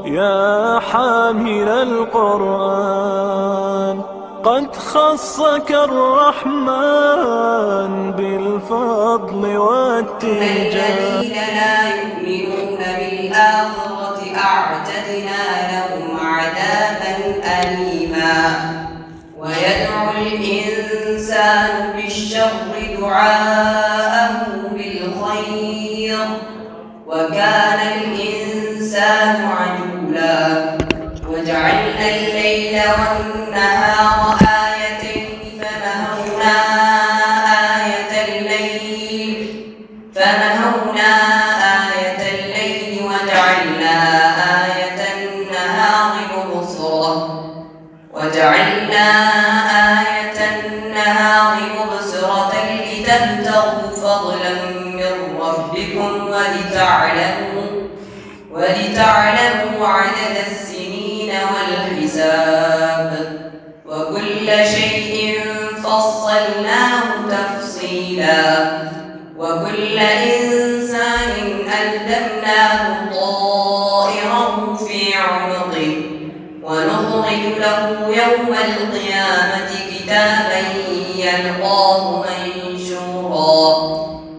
يا حامل القرآن، قد خصك الرحمن بالفضل والتيجان. الذين لا يؤمنون بالآخرة أعتدنا لهم عذابا أليما. ويدعو الإنسان بالشر دعاءه بالخير، وكان الإنسان عجولا. وجعلنا الليل والنهار آيتين فمهونا آية الليل وجعلنا آية النهار مبصرة لتبتغوا فضلا من ربكم ولتعلموا عدد السنين والحساب، وكل شيء فصلناه تفصيلا. وكل إنسان ألزمناه طائره في عنقه، ونخرج له يوم القيامة كتابا يلقاه منشورا.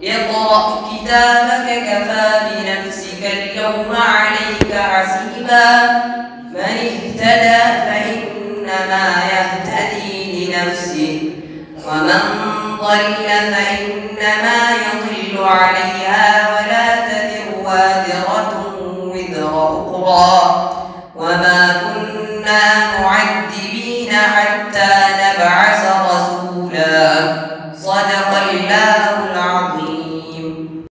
اقرأ كتابك كفى بنفسك اليوم عليك حسيبا. من اهتدى فإنما يهتدي لنفسه، ومن ضل فإنما يضل عليها ولا